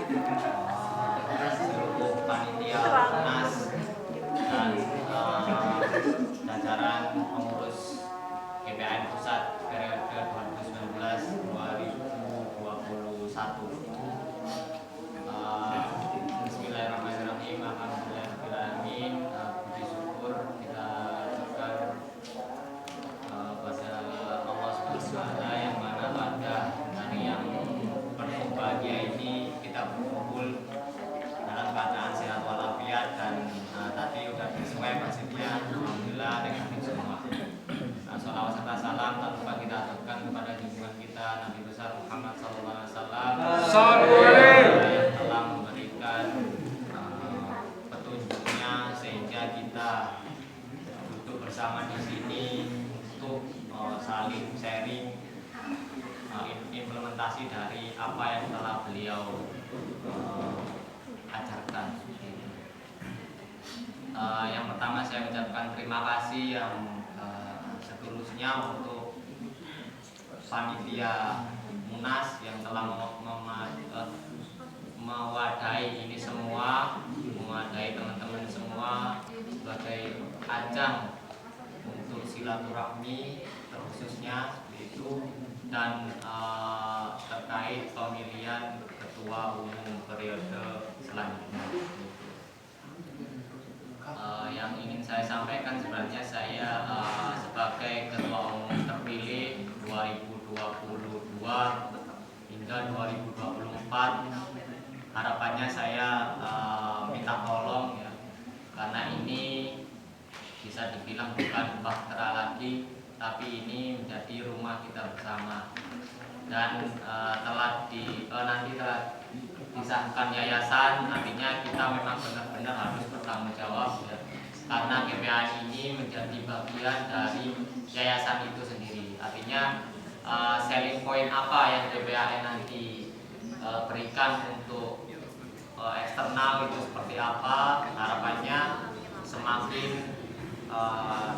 seluruh panitia Unas dan jajaran pengurus GPAN Pusat periode 2019-2021. Bismillahirrahmanirrahim. Alhamdulillahirrahmanirrahim. Puji syukur kita aturkan pada Allah SWT yang mana pada hari yang penuh bahagia ini kita berkumpul dalam keadaan sehat walafiat dan tadi sudah sesuai prinsipnya. Alhamdulillah dengan semua. Salawat serta salam tak lupa kita aturkan kepada junjungan kita Nabi besar Muhammad SAW yang telah memberikan petunjuknya sehingga kita duduk bersama di sini untuk saling sharing implementasi dari apa yang telah beliau ajarkan. Yang pertama saya ucapkan terima kasih yang seterusnya untuk panitia Munas yang telah mewadahi ini semua, mewadahi teman-teman semua sebagai ajang untuk silaturahmi khususnya itu dan terkait pemilihan ketua umum periode selanjutnya. Yang ingin saya sampaikan sebenarnya saya sebagai ketua umum terpilih 2022 hingga 2024 harapannya saya minta tolong ya, karena ini bisa dibilang bukan bahtera lagi tapi ini menjadi rumah kita bersama dan nanti telah disahkan yayasan, artinya kita memang benar-benar harus bertanggung jawab ya, karena GPAN ini menjadi bagian dari yayasan itu sendiri. Artinya selling point apa yang GPAN nanti berikan untuk eksternal itu seperti apa, harapannya semakin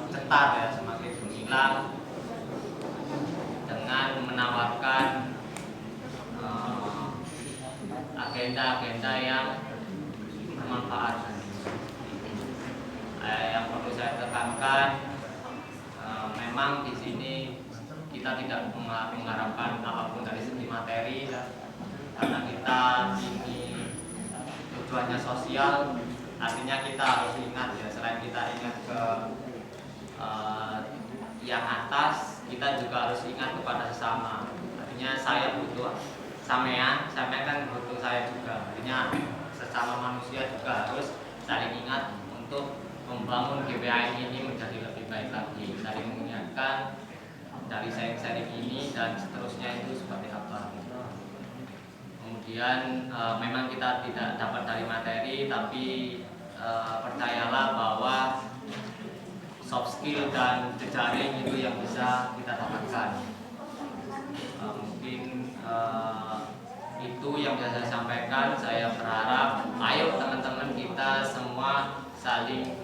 cetar ya, semakin gemilang dengan menawarkan agenda-agenda yang bermanfaat. Yang perlu saya tekankan, memang di sini kita tidak mengharapkan apapun dari segi materi, karena kita ini tujuannya sosial. Artinya kita harus ingat ya, selain kita ingat ke yang atas, kita juga harus ingat kepada sesama. Artinya saya butuh sampean kan butuh saya juga. Artinya sesama manusia juga harus saling ingat untuk membangun GPAN ini menjadi lebih baik lagi, saling mengingatkan dari sharing-sharing ini dan seterusnya itu seperti apa. Kemudian memang kita tidak dapat dari materi, tapi percayalah bahwa soft skill dan jejaring itu yang bisa kita dapatkan. Mungkin itu yang bisa saya sampaikan. Saya berharap ayo teman-teman kita semua saling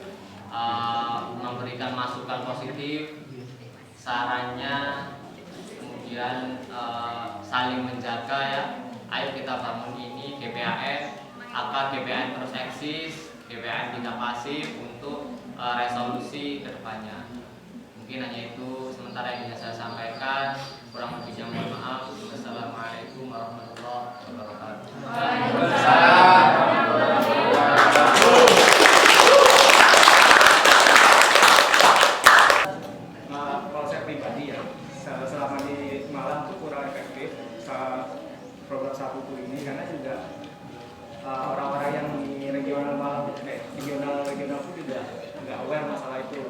memberikan masukan positif, sarannya, kemudian saling menjaga ya. Ayo kita bangun ini GPAN, agar GPAN terus eksis, GPAN tidak pasif untuk resolusi kedepannya. Mungkin hanya itu sementara yang bisa saya sampaikan. Kurang lebihnya mohon maaf. Wassalamualaikum warahmatullahi wabarakatuh. Kalau saya pribadi ya, selama di Malang itu kurang efektif program Sapuku ini, karena juga orang-orang yang di regional Malang, regional pun juga nggak aware masalah itu.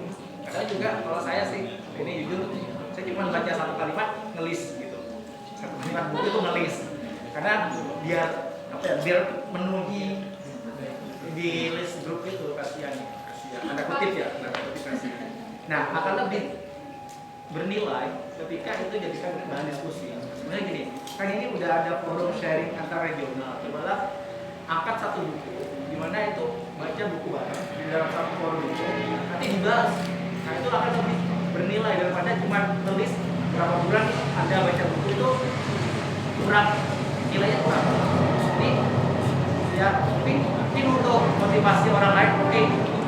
Karena juga kalau saya sih, ini jujur, saya cuma baca satu kalimat ngelis gitu, satu kalimat buku itu ngelis, karena biar biar memenuhi di list grup itu, kasihan, ada kutip ya, kasihan. Nah, akan lebih bernilai ketika itu jadikan bahan diskusi. Sebenarnya gini, kan ini udah ada forum sharing antar regional, cobalah angkat satu buku, dimana itu baca buku bareng di dalam satu forum itu, nanti dibahas. Nah, itu akan lebih bernilai daripada cuma tulis berapa bulan Anda baca buku itu kurang, nilainya kurang. Ini ya mungkin untuk motivasi orang lain, oke,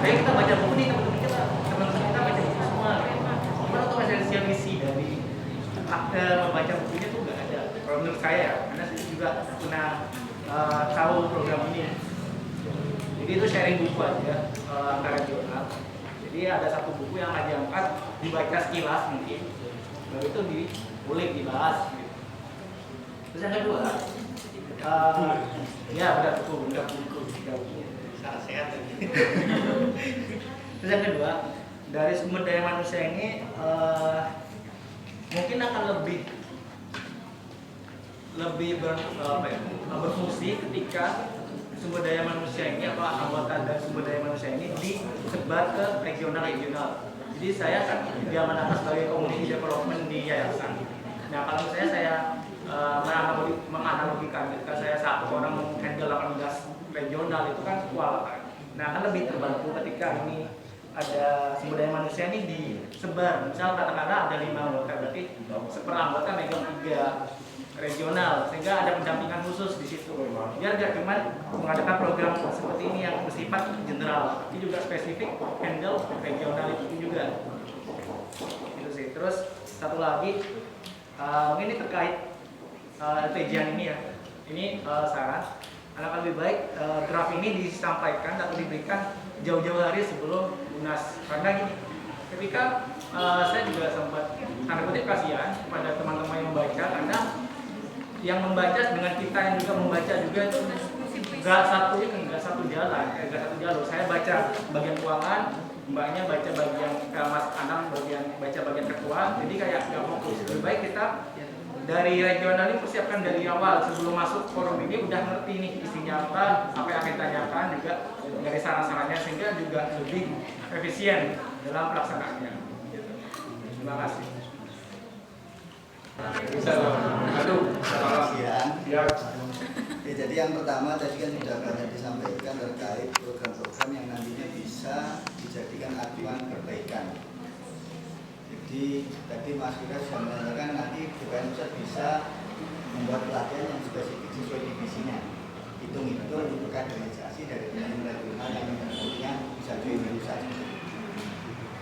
ayo kita baca buku nih teman-teman kita baca buku semua. Cuman untuk esensial misi dari akte membaca bukunya tuh nggak ada. Kalau menurut saya, karena saya juga pernah tahu program ini. Jadi itu sharing buku aja antara jurnal. Jadi ada satu buku yang akan diangkat, dibaca sekilas mungkin, lalu itu diulik, dibahas. Gitu. Terus yang kedua, ya benar buku. Sangat sehat. Terus yang kedua, dari sumber daya manusia ini mungkin akan lebih berfungsi ketika sumber daya manusia ini atau anggota dari sumber daya manusia ini disebar ke regional. Jadi saya kan diamanahkan sebagai community development di yayasan. Nah kalau misalnya saya menganalogikan ketika saya satu orang menghandle 18 regional itu kan kewalahan. Nah kan lebih terbantu ketika ini ada sumber daya manusia ini disebar. Misal katakanlah ada 5 anggota, berarti seper anggota megang 3 regional, sehingga ada pendampingan khusus di situ. Biar gak cuma mengadakan program seperti ini yang bersifat general, tapi juga spesifik handle regional itu juga. Itu sih. Terus satu lagi, mungkin ini terkait LPJ ini ya. Ini saran, akan lebih baik draft ini disampaikan atau diberikan jauh-jauh hari sebelum lunas. Karena gini, ketika saya juga sempat tanda kutip kasihan kepada teman-teman yang membaca, karena yang membaca dengan kita yang juga membaca juga itu nggak satu jalur. Saya baca bagian keuangan, mbaknya baca bagian Mas Anang baca bagian ketua, jadi kayak nggak fokus. Lebih baik kita dari regional ini persiapkan dari awal sebelum masuk forum ini udah ngerti nih isinya apa yang akan ditanyakan, juga dari saran-sarannya, sehingga juga lebih efisien dalam pelaksanaannya. Terima kasih. Ya, jadi yang pertama tadi kan sudah banyak disampaikan terkait program-program yang nantinya bisa dijadikan acuan perbaikan. Jadi tadi Mas Fira sudah menyatakan nanti BPN Pusat bisa membuat pelatihan yang spesifik sesuai divisinya. Hitung-hitung untuk kaderisasi dari teman regional yang nantinya bisa diuruskan.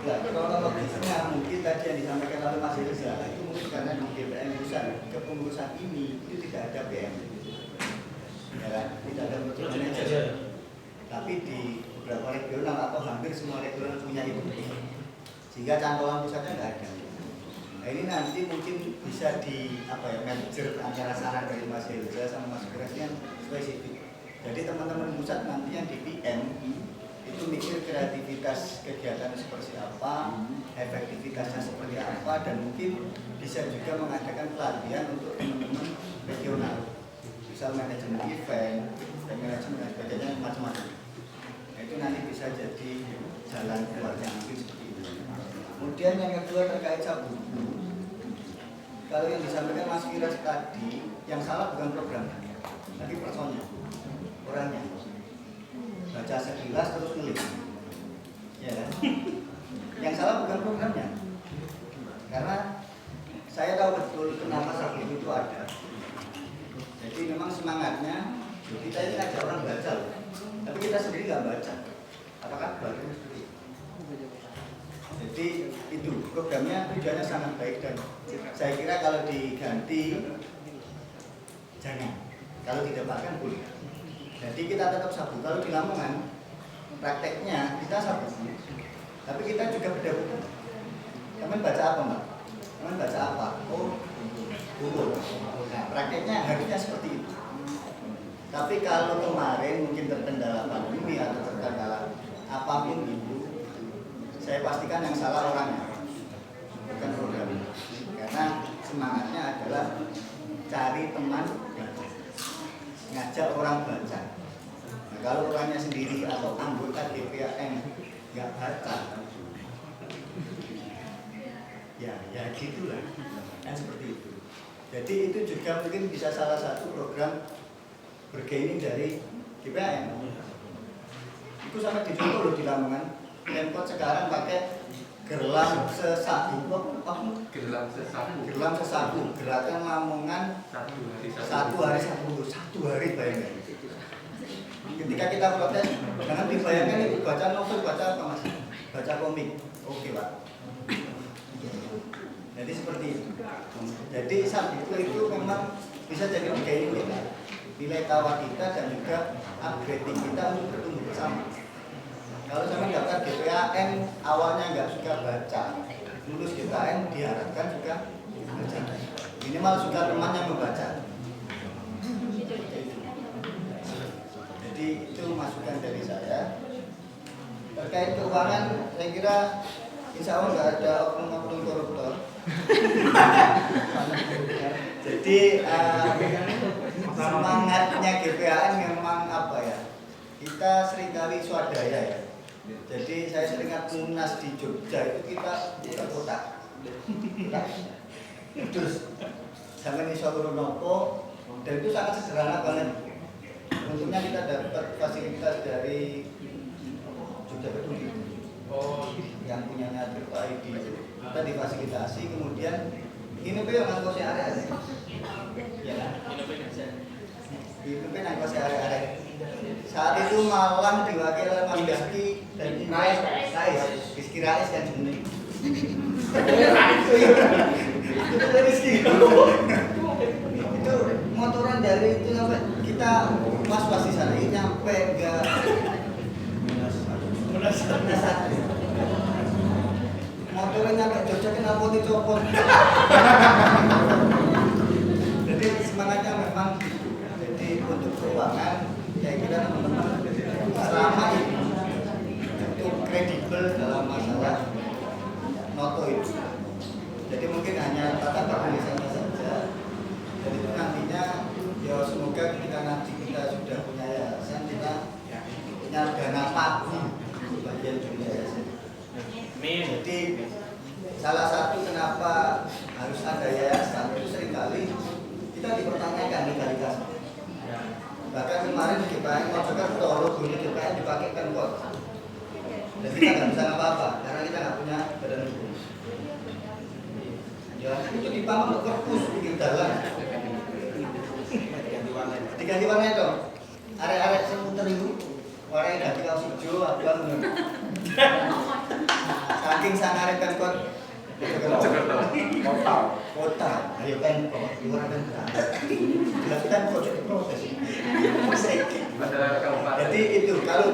Nah, kronologisnya mungkin tadi yang disampaikan oleh Mas Reza itu mungkin karena di BPN Pusat kepengurusan ini itu tidak ada PM, ya kan? Tidak ada project manager. Tapi di beberapa regional atau hampir semua regional punya itu, sehingga cantolan pusatnya tidak ada. Nah ini nanti mungkin bisa di manajer antara saran dari Mas Reza sama Mas Fira yang spesifik. Jadi teman-teman pusat nanti yang di PM itu mikir kreativitas kegiatan seperti apa, efektivitasnya seperti apa, dan mungkin bisa juga mengadakan pelatihan untuk teman-teman regional, misal manajemen event, dan manajemen dan sebagainya macam-macam. Nah, itu nanti bisa jadi jalan keluarnya mungkin seperti itu. Kemudian yang kedua terkait sabu. Kalau yang disampaikan Mas Fira tadi, yang salah bukan programnya, tapi personnya, orangnya. Baca sekilas terus nulis, ya kan? Yang salah bukan programnya, karena saya tahu betul kenapa sabu itu ada. Jadi memang semangatnya kita ini ngajak orang baca, tapi kita sendiri nggak baca. Apakah baru seperti itu? Jadi itu programnya tujuannya sangat baik, dan saya kira kalau diganti jangan, kalau didapatkan boleh. Jadi kita tetap sabu. Kalau di Lamongan prakteknya kita sabu, tapi kita juga beda buku. Teman baca apa Mbak? Teman baca apa? Oh, buku. Nah, prakteknya harusnya seperti itu. Tapi kalau kemarin mungkin terkendala pandemi atau terkendala apapun itu, saya pastikan yang salah orangnya, bukan programnya. Karena semangatnya adalah cari teman baca, ngajak orang baca. Nah, kalau orangnya sendiri atau anggota DPAM nggak baca, ya gitulah, kan seperti itu. Jadi itu juga mungkin bisa salah satu program bergaining dari DPAM. Itu sampai dicontoh loh di Lamongan. Pemkot sekarang pakai gerlam sesaku, gerlam sesaku, gerakan Lamongan satu hari bayangkan. Ketika kita protes, jangan dibayangkan itu baca novel, baca apa mas? Baca komik, oke pak. Jadi seperti itu. Jadi sabtu itu memang bisa jadi nilai kita, nilai tawar kita dan juga upgrading kita untuk bertumbuh bersama. Kalau sama daftar GPAN awalnya nggak suka baca, lulus GPAN diharapkan juga baca. Minimal suka teman yang membaca. Jadi itu masukan dari saya. Terkait keuangan, saya kira insya Allah nggak ada oknum-oknum koruptor. Jadi semangatnya GPAN memang apa ya? Kita seringkali swadaya ya. Jadi saya sering ingat Munas di Jogja itu kita buka kotak. Terus sampai di Nopo dan itu sangat sederhana banget. Untungnya kita dapat fasilitas dari Jogja Peduli. Yang punyanya Tirta ID kita difasilitasi, kemudian ini tuh yang ngangkos area ya kan? Itu kan ngangkos area. Saat itu Malang diwakili oleh Mas Rizky dan Rizky Rais dan Juni. Itu Rizky. Itu motoran dari itu sampai kita was-was di sana, ini nyampe enggak motornya nyampe Jogja kenapa dicopot. Jadi semangatnya memang jadi untuk keuangan saya kira teman-teman selama ini itu kredibel dalam masalah noto itu. Jadi mungkin hanya tata penulisannya saja. Dan itu nantinya ya semoga ketika nanti kita sudah punya yayasan kita punya dana pagu bagian dari yayasan. Jadi salah satu kenapa harus ada yayasan itu seringkali kita dipertanyakan legalitas. Bahkan kemarin di GPAN mau juga logonya GPAN dipakai Pemkot. Dan kita nggak bisa apa-apa karena kita nggak punya badan hukum. Ya itu dibangun untuk perpus pinggir jalan. Diganti warna dong. Area-area seputar itu warnanya ganti kaos hijau, abang. Saking sangat Pemkot. Kota, ayo Pemkot, luar Pemkot. Dilakukan proses proses. Jadi itu kalau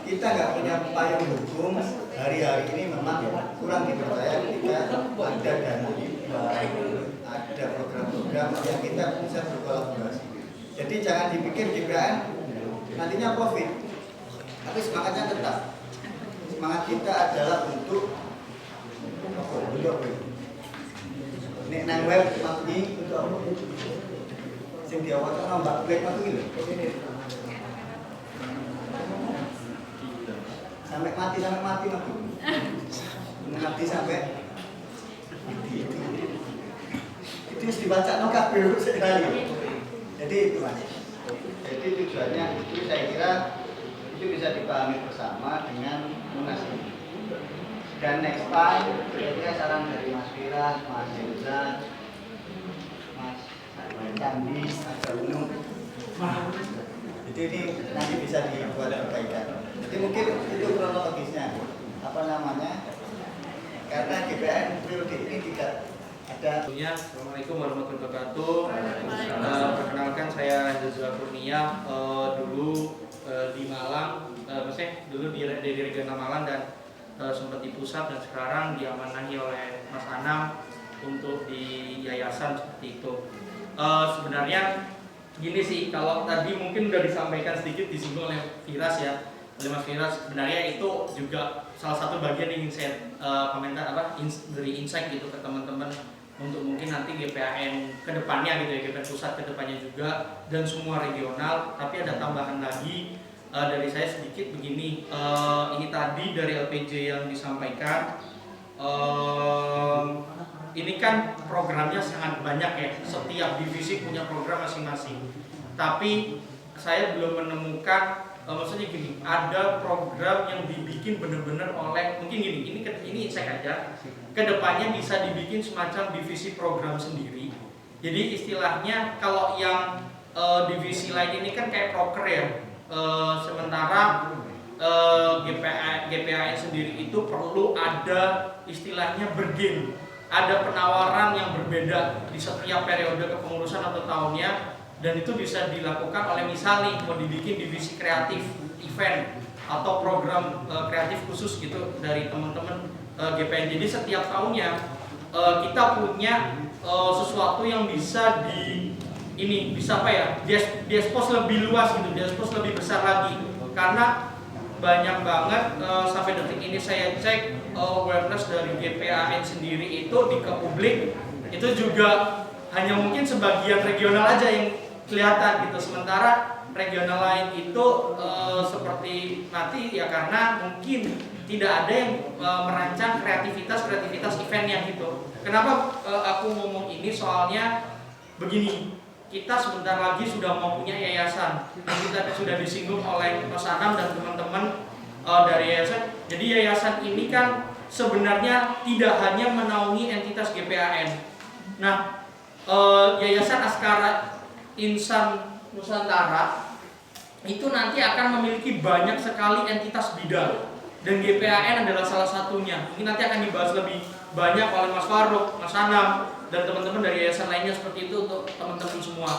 kita nggak punya payung hukum hari-hari ini memang kurang dipercaya ketika ada dana ada program-program yang kita bisa berkolaborasi. Jadi jangan dipikir GPAN nantinya profit, tapi semangatnya tetap. Semangat kita adalah untuk nek nang web mati untuk apa? Sing diawak nambah black mati lho. Sampai mati mati. Mati sampai itu harus dibaca no kabeh sekali. Jadi itu Mas. Jadi tujuannya itu saya kira itu bisa dipahami bersama dengan Munas ini. Dan next time, kira-kira saran dari Mas Fira, Mas Yudha, Mas Candi, Mas Gunung. Jadi ini nanti bisa dibuat perbaikan. Jadi mungkin itu kronologisnya. Apa namanya? Karena GPAN periode ini tidak ada. Assalamualaikum warahmatullahi wabarakatuh. Perkenalkan saya Joshua Kurnia, dulu di Malang, maksudnya dulu di regional Malang dan sempat di pusat dan sekarang diamanahi oleh Mas Anam untuk di yayasan seperti itu. Sebenarnya gini sih, kalau tadi mungkin udah disampaikan sedikit disinggung oleh Firas ya, oleh Mas Firas. Sebenarnya itu juga salah satu bagian yang ingin saya komentar beri insight gitu ke teman-teman untuk mungkin nanti GPAN kedepannya gitu ya, GPAN pusat kedepannya juga dan semua regional. Tapi ada tambahan lagi. Dari saya sedikit begini, ini tadi dari LPJ yang disampaikan, ini kan programnya sangat banyak ya, setiap divisi punya program masing-masing. Tapi saya belum menemukan, maksudnya gini, ada program yang dibikin benar-benar oleh, mungkin gini, ini insight aja, kedepannya bisa dibikin semacam divisi program sendiri. Jadi istilahnya kalau yang divisi lain ini kan kayak proker ya. sementara GPAN sendiri itu perlu ada istilahnya bergen, ada penawaran yang berbeda di setiap periode kepengurusan atau tahunnya, dan itu bisa dilakukan oleh misalnya mau dibikin divisi kreatif event atau program kreatif khusus gitu dari teman-teman GPN. Jadi setiap tahunnya kita punya sesuatu yang bisa bisa apa ya, diekspos lebih luas gitu, diekspos lebih besar lagi, karena banyak banget sampai detik ini saya cek awareness dari GPAN sendiri itu ke publik itu juga hanya mungkin sebagian regional aja yang kelihatan gitu, sementara regional lain itu seperti mati ya, karena mungkin tidak ada yang merancang kreativitas eventnya gitu. Kenapa aku ngomong ini? Soalnya begini, kita sebentar lagi sudah mau punya yayasan. Kita sudah disinggung oleh Mas Anam dan teman-teman dari yayasan. Jadi yayasan ini kan sebenarnya tidak hanya menaungi entitas GPAN. Nah, Yayasan Askara Insan Nusantara itu nanti akan memiliki banyak sekali entitas bidang, dan GPAN adalah salah satunya. Ini nanti akan dibahas lebih banyak oleh Mas Faruk, Mas Anam, dan teman-teman dari yayasan lainnya seperti itu untuk teman-teman semua.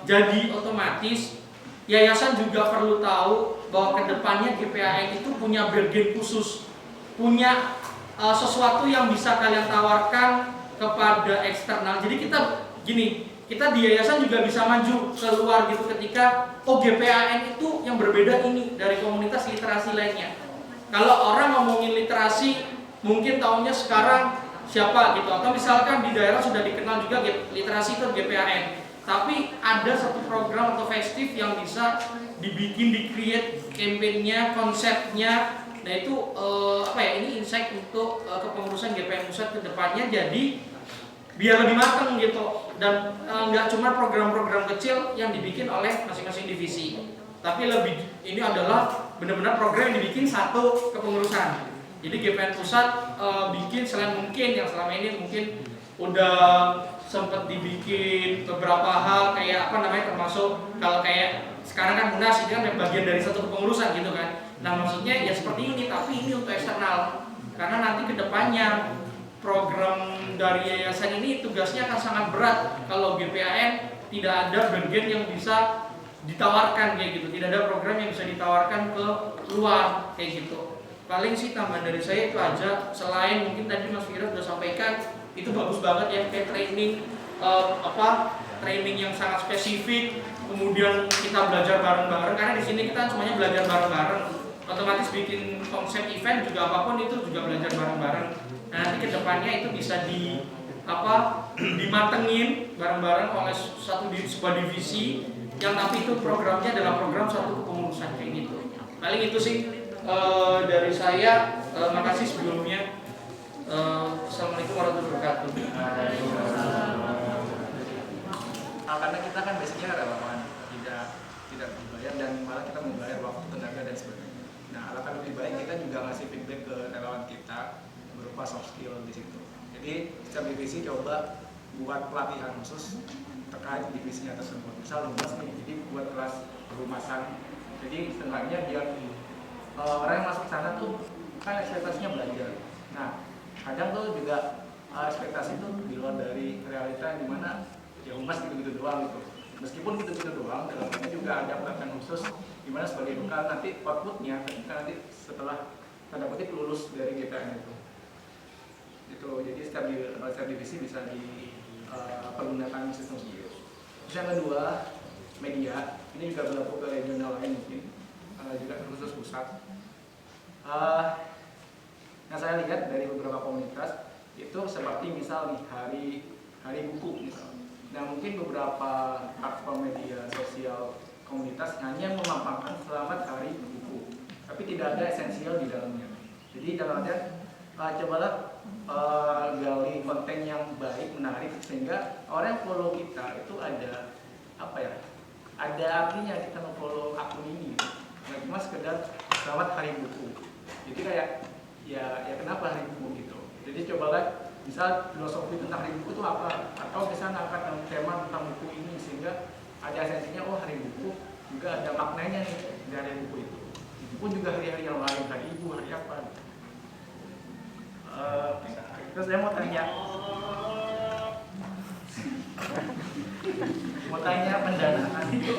Jadi otomatis yayasan juga perlu tahu bahwa kedepannya GPAN itu punya bergen khusus, punya sesuatu yang bisa kalian tawarkan kepada eksternal. Jadi kita di yayasan juga bisa maju keluar gitu ketika GPAN itu yang berbeda ini dari komunitas literasi lainnya. Kalau orang ngomongin literasi mungkin tahunya sekarang siapa gitu, atau misalkan di daerah sudah dikenal juga literasi itu GPAN, tapi ada satu program atau festif yang bisa dibikin, di-create campaign-nya, konsepnya. Nah itu ini insight untuk kepengurusan GPAN pusat ke depannya, jadi biar lebih matang gitu, dan nggak cuma program-program kecil yang dibikin oleh masing-masing divisi, tapi ini adalah benar-benar program yang dibikin satu kepengurusan. Jadi GPAN pusat bikin selain mungkin yang selama ini mungkin udah sempat dibikin beberapa hal kayak termasuk kalau kayak sekarang kan Munas itu kan bagian dari satu kepengurusan gitu kan. Nah maksudnya ya seperti ini, tapi ini untuk eksternal, karena nanti kedepannya program dari yayasan ini tugasnya akan sangat berat kalau GPAN tidak ada bagian yang bisa ditawarkan kayak gitu, tidak ada program yang bisa ditawarkan ke luar kayak gitu. Paling sih tambahan dari saya itu aja, selain mungkin tadi Mas Fira sudah sampaikan itu bagus banget ya kayak training training yang sangat spesifik, kemudian kita belajar bareng-bareng, karena di sini kita semuanya belajar bareng-bareng, otomatis bikin konsep event juga apapun itu juga belajar bareng-bareng. Nah, nanti kedepannya itu bisa dimatengin bareng-bareng oleh sebuah divisi yang tapi itu programnya adalah program satu kepengurusan kayak gitu. Paling itu sih dari saya. Makasih sebelumnya. Assalamualaikum warahmatullahi wabarakatuh. Karena kita kan basicnya relawan, tidak dibayar dan malah kita membayar waktu, tenaga dan sebagainya. Nah, alangkah lebih baik kita juga ngasih feedback ke relawan kita berupa soft skill di situ. Jadi setiap divisi coba buat pelatihan khusus terkait divisinya tersebut. Misal lumas nih, jadi buat kelas perumasan. Jadi setengahnya biar orang yang masuk sana tuh kan ekspektasinya belajar. Nah, kadang tuh juga ekspektasi itu di luar dari realita, yang dimana ya humas gitu-gitu doang gitu. Meskipun gitu-gitu doang, dalamnya juga ada pelatihan khusus dimana sebagai bekal nanti outputnya ketika nanti setelah tanda kutip lulus dari GPAN itu. Jadi setiap divisi bisa dipergunakan sistem seperti itu. Terus yang kedua, media. Ini juga berlaku ke regional lain mungkin, juga khusus pusat. Yang saya lihat dari beberapa komunitas itu seperti misal nih hari buku misal. Nah mungkin beberapa platform media sosial komunitas hanya memampangkan selamat hari buku, tapi tidak ada esensial di dalamnya. Jadi dalam artian cobalah gali konten yang baik, menarik, sehingga orang yang follow kita itu ada ada artinya kita nge-follow akun ini. Nggak cuma sekedar selamat hari buku. Jadi kayak ya kenapa hari buku gitu. Jadi cobalah misal filosofi tentang hari buku itu apa, atau misalnya angkat tema tentang buku ini sehingga ada esensinya. Hari buku juga ada maknanya nih dari buku itu. Itu pun juga hari-hari yang lain, hari ibu, hari apa. Terus saya mau tanya pendanaan itu.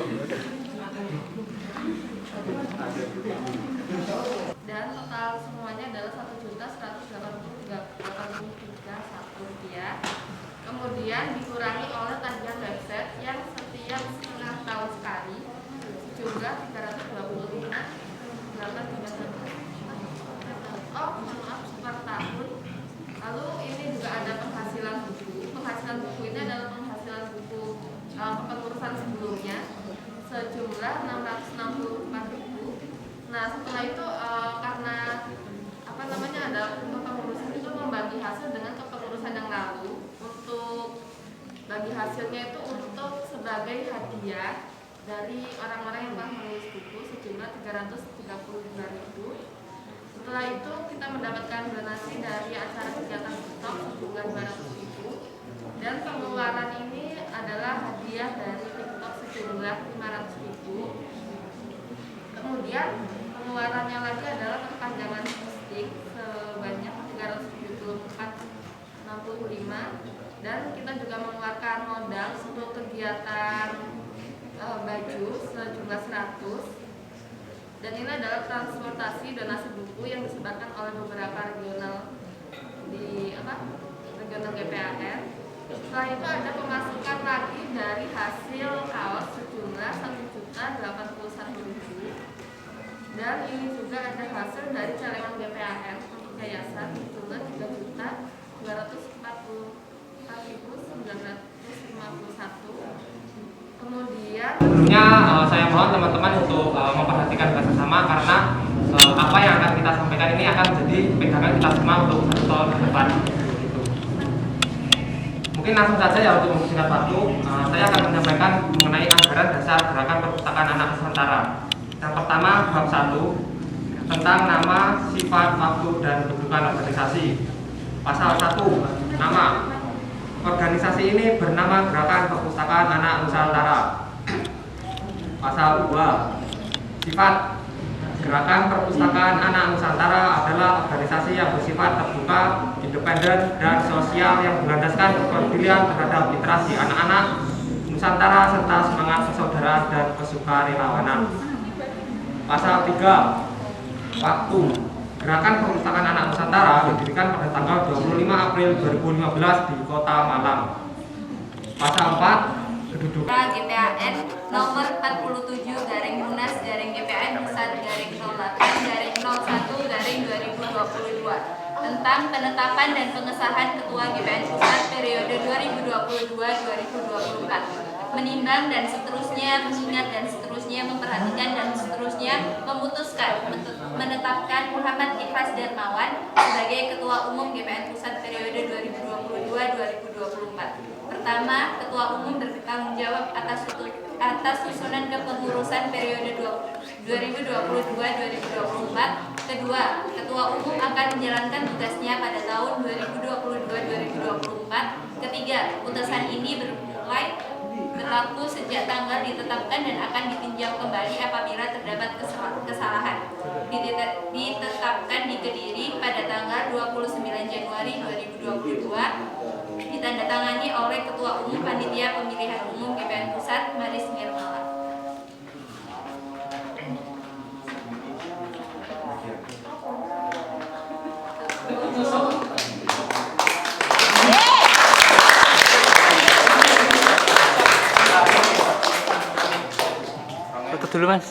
Dan total semuanya adalah 1.183.100 rupiah. Kemudian dikurangi oleh tagihan website yang setiap setengah tahun sekali sejumlah 325.831 per tahun. Lalu ini juga ada penghasilan buku. Penghasilan buku ini adalah penghasilan buku kepengurusan sebelumnya sejumlah 664.000. Nah setelah itu karena ada kepengurusan itu membagi hasil dengan kepengurusan yang lalu. Untuk bagi hasilnya itu untuk sebagai hadiah dari orang-orang yang telah menulis buku sejumlah 332.000. Setelah itu kita mendapatkan donasi dari acara kegiatan TikTok sejumlah 200.000. Dan pengeluaran ini adalah hadiah dari TikTok sejumlah 500.000. Kemudian pengeluarannya lagi adalah perpanjangan stick sebanyak 374,65. Dan kita juga mengeluarkan modal untuk kegiatan baju sejumlah 100. Dan ini adalah transportasi donasi buku yang disebarkan oleh beberapa regional regional GPAN. Setelah itu ada pemasukan lagi dari hasil kaos sejumlah 1.081.000. Dan ini juga ada hasil dari celengan GPAN untuk yayasan sejumlah 3.244.951. Kemudian sebelumnya saya mohon teman-teman untuk memperhatikan bersama karena apa yang akan kita sampaikan ini akan menjadi pegangan kita semua untuk satu tahun ke depan. Mungkin langsung saja ya untuk mempersingkat waktu, saya akan menyampaikan mengenai anggaran dasar gerakan perpustakaan anak Nusantara. Yang pertama bab 1 tentang nama, sifat, waktu, dan kedudukan organisasi. Pasal 1 nama. Organisasi ini bernama Gerakan Perpustakaan Anak Nusantara. Pasal 2 sifat. Gerakan Perpustakaan Anak Nusantara adalah organisasi yang bersifat terbuka, independen, dan sosial yang berlandaskan kepedulian terhadap literasi anak-anak Nusantara serta semangat persaudaraan dan kesukarelawanan. Pasal 3 waktu. Gerakan Perpustakaan Anak Nusantara didirikan pada tanggal 25 April 2015 di Kota Malang. Pasal 4 kedudukan GPAN nomor 47/Munas/GPAN Pusat /08/01/2022 tentang penetapan dan pengesahan Ketua GPAN Pusat periode 2022-2024. Menimbang dan seterusnya, mengingat dan seterusnya, memperhatikan dan seterusnya, memutuskan menetapkan Muhammad Ikhlas Darmawan sebagai Ketua Umum GPAN Pusat periode 2022-2024. Pertama, Ketua Umum bertanggung jawab atas susunan kepengurusan periode 2022-2024. Kedua, Ketua Umum akan menjalankan tugasnya pada tahun 2022-2024. Ketiga, putusan ini berlaku sejak tanggal ditetapkan dan akan ditinjau kembali apabila terdapat kesalahan. Ditetapkan di Kediri pada tanggal 29 Januari 2022. Ditandatangani oleh Ketua Umum Panitia Pemilihan Umum GPAN Pusat Maris Nirmala. Tutup dulu Mas.